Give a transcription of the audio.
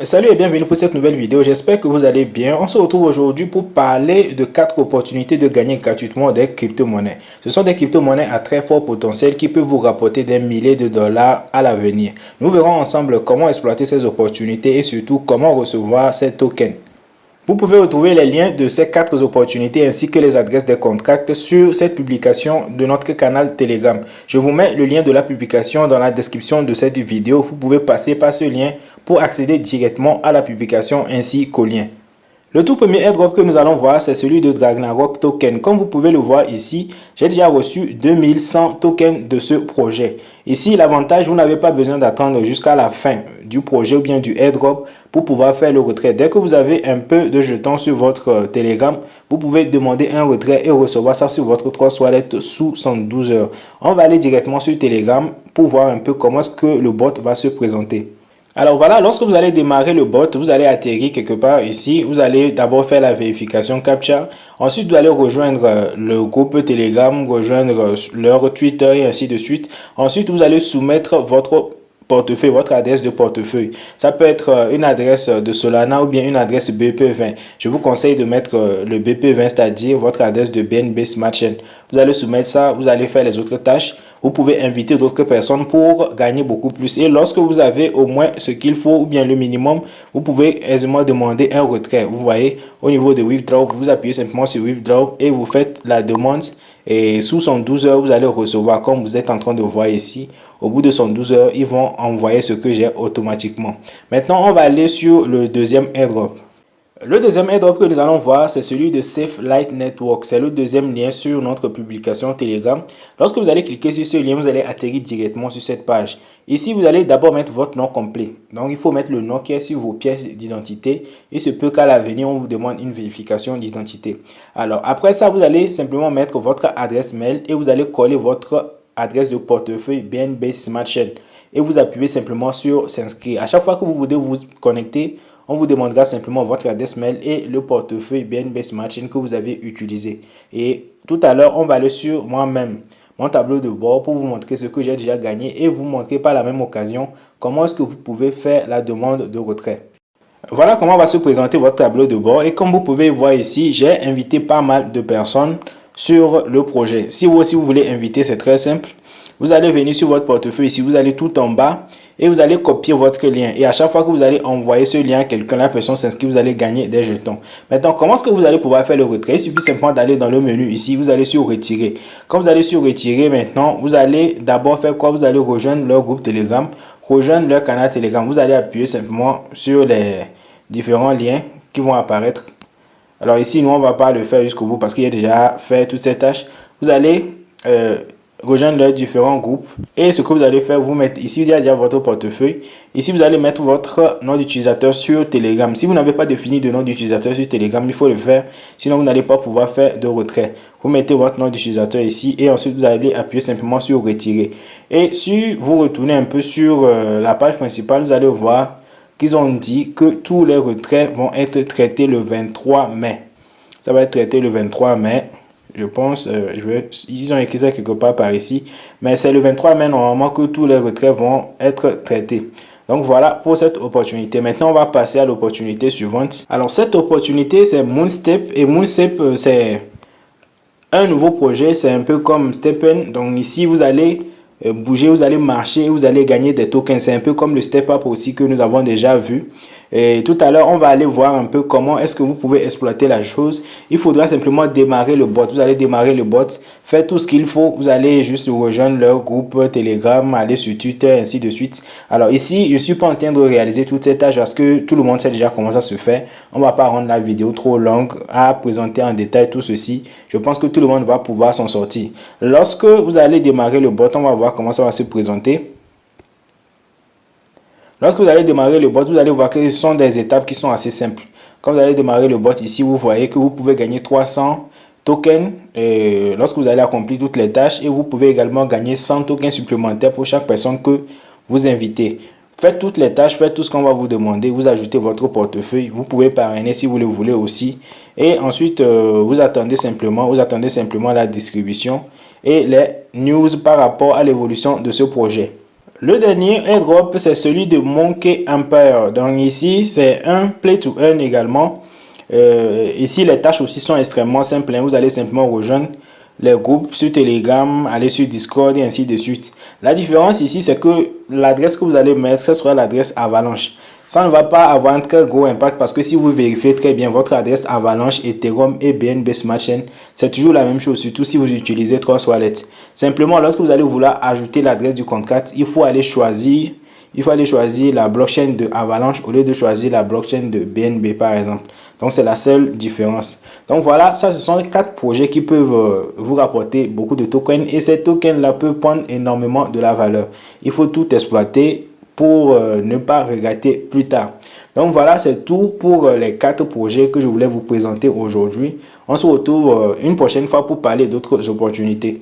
Salut et bienvenue pour cette nouvelle vidéo, j'espère que vous allez bien. On se retrouve aujourd'hui pour parler de 4 opportunités de gagner gratuitement des crypto-monnaies. Ce sont des crypto-monnaies à très fort potentiel qui peuvent vous rapporter des milliers de dollars à l'avenir. Nous verrons ensemble comment exploiter ces opportunités et surtout comment recevoir ces tokens. Vous pouvez retrouver les liens de ces 4 opportunités ainsi que les adresses des contracts sur cette publication de notre canal Telegram. Je vous mets le lien de la publication dans la description de cette vidéo. Vous pouvez passer par ce lien pour accéder directement à la publication ainsi qu'au lien. Le tout premier airdrop que nous allons voir, c'est celui de Dragnarok Token. Comme vous pouvez le voir ici, j'ai déjà reçu 2100 tokens de ce projet. Ici, l'avantage, vous n'avez pas besoin d'attendre jusqu'à la fin du projet ou bien du airdrop pour pouvoir faire le retrait. Dès que vous avez un peu de jetons sur votre Telegram, vous pouvez demander un retrait et recevoir ça sur votre 3 wallet sous 112 heures. On va aller directement sur Telegram pour voir un peu comment est-ce que le bot va se présenter. Alors voilà, lorsque vous allez démarrer le bot, vous allez atterrir quelque part ici. Vous allez d'abord faire la vérification CAPTCHA. Ensuite, vous allez rejoindre le groupe Telegram, rejoindre leur Twitter et ainsi de suite. Ensuite, vous allez soumettre votre portefeuille, votre adresse de portefeuille. Ça peut être une adresse de Solana ou bien une adresse BP20. Je vous conseille de mettre le BP20, c'est-à-dire votre adresse de BNB Smart Chain. Vous allez soumettre ça, vous allez faire les autres tâches. Vous pouvez inviter d'autres personnes pour gagner beaucoup plus. Et lorsque vous avez au moins ce qu'il faut ou bien le minimum, vous pouvez aisément demander un retrait. Vous voyez, au niveau de Withdraw, vous appuyez simplement sur Withdraw et vous faites la demande. Et sous 112 heures, vous allez recevoir, comme vous êtes en train de voir ici. Au bout de 112 heures, ils vont envoyer ce que j'ai automatiquement. Maintenant, on va aller sur le deuxième airdrop. Le deuxième airdrop que nous allons voir, c'est celui de Safe Light Network. C'est le deuxième lien sur notre publication Telegram. Lorsque vous allez cliquer sur ce lien, vous allez atterrir directement sur cette page. Ici, vous allez d'abord mettre votre nom complet. Donc, il faut mettre le nom qui est sur vos pièces d'identité. Il se peut qu'à l'avenir, on vous demande une vérification d'identité. Alors, après ça, vous allez simplement mettre votre adresse mail et vous allez coller votre adresse de portefeuille BNB Smart Chain. Et vous appuyez simplement sur s'inscrire. À chaque fois que vous voulez vous connecter, on vous demandera simplement votre adresse mail et le portefeuille BNB Smart Chain que vous avez utilisé. Et tout à l'heure, on va aller sur moi-même, mon tableau de bord pour vous montrer ce que j'ai déjà gagné et vous montrer par la même occasion comment est-ce que vous pouvez faire la demande de retrait. Voilà comment va se présenter votre tableau de bord. Et comme vous pouvez voir ici, j'ai invité pas mal de personnes sur le projet. Si vous aussi vous voulez inviter, c'est très simple. Vous allez venir sur votre portefeuille ici, vous allez tout en bas et vous allez copier votre lien. Et à chaque fois que vous allez envoyer ce lien à quelqu'un, la personne s'inscrit, vous allez gagner des jetons. Maintenant, comment est-ce que vous allez pouvoir faire le retrait? Il suffit simplement d'aller dans le menu ici, vous allez sur retirer. Quand vous allez sur retirer maintenant, vous allez d'abord faire quoi? Vous allez rejoindre leur groupe Telegram, rejoindre leur canal Telegram. Vous allez appuyer simplement sur les différents liens qui vont apparaître. Alors ici, nous, on ne va pas le faire jusqu'au bout parce qu'il y a déjà fait toutes ces tâches. Vous allez rejoindre leurs différents groupes et ce que vous allez faire, vous mettez ici, il y a déjà votre portefeuille. Ici, vous allez mettre votre nom d'utilisateur sur Telegram. Si vous n'avez pas défini de nom d'utilisateur sur Telegram, il faut le faire, sinon vous n'allez pas pouvoir faire de retrait. Vous mettez votre nom d'utilisateur ici et ensuite vous allez appuyer simplement sur retirer. Et si vous retournez un peu sur la page principale, vous allez voir qu'ils ont dit que tous les retraits vont être traités le 23 mai. Ça va être traité le 23 mai. Je pense, ils ont écrit ça quelque part par ici. Mais c'est le 23 mai normalement que tous les retraits vont être traités. Donc voilà pour cette opportunité. Maintenant, on va passer à l'opportunité suivante. Alors cette opportunité, c'est Moonstep. Et Moonstep, c'est un nouveau projet. C'est un peu comme Stepen. Donc ici, vous allez bouger, vous allez marcher, vous allez gagner des tokens. C'est un peu comme le Step Up aussi que nous avons déjà vu. Et tout à l'heure, on va aller voir un peu comment est-ce que vous pouvez exploiter la chose. Il faudra simplement démarrer le bot. Vous allez démarrer le bot, faire tout ce qu'il faut. Vous allez juste rejoindre leur groupe Telegram, aller sur Twitter, ainsi de suite. Alors ici, je ne suis pas en train de réaliser toutes ces tâches parce que tout le monde sait déjà comment ça se fait. On ne va pas rendre la vidéo trop longue à présenter en détail tout ceci. Je pense que tout le monde va pouvoir s'en sortir. Lorsque vous allez démarrer le bot, on va voir comment ça va se présenter. Lorsque vous allez démarrer le bot, vous allez voir que ce sont des étapes qui sont assez simples. Quand vous allez démarrer le bot ici, vous voyez que vous pouvez gagner 300 tokens lorsque vous allez accomplir toutes les tâches. Et vous pouvez également gagner 100 tokens supplémentaires pour chaque personne que vous invitez. Faites toutes les tâches, faites tout ce qu'on va vous demander. Vous ajoutez votre portefeuille. Vous pouvez parrainer si vous le voulez aussi. Et ensuite, vous attendez simplement la distribution et les news par rapport à l'évolution de ce projet. Le dernier airdrop, c'est celui de Monkey Empire. Donc ici, c'est un play to earn également. Ici, les tâches aussi sont extrêmement simples. Vous allez simplement rejoindre les groupes sur Telegram, aller sur Discord et ainsi de suite. La différence ici, c'est que l'adresse que vous allez mettre, ce sera l'adresse Avalanche. Ça ne va pas avoir un très gros impact parce que si vous vérifiez très bien votre adresse Avalanche, Ethereum et BNB Smart Chain, c'est toujours la même chose, surtout si vous utilisez Trust Wallet. Simplement, lorsque vous allez vouloir ajouter l'adresse du contrat, il faut aller choisir la blockchain de Avalanche au lieu de choisir la blockchain de BNB par exemple. Donc c'est la seule différence. Donc voilà, ça ce sont 4 projets qui peuvent vous rapporter beaucoup de tokens et ces tokens là peuvent prendre énormément de la valeur. Il faut tout exploiter pour ne pas regretter plus tard. Donc voilà, c'est tout pour les 4 projets que je voulais vous présenter aujourd'hui. On se retrouve une prochaine fois pour parler d'autres opportunités.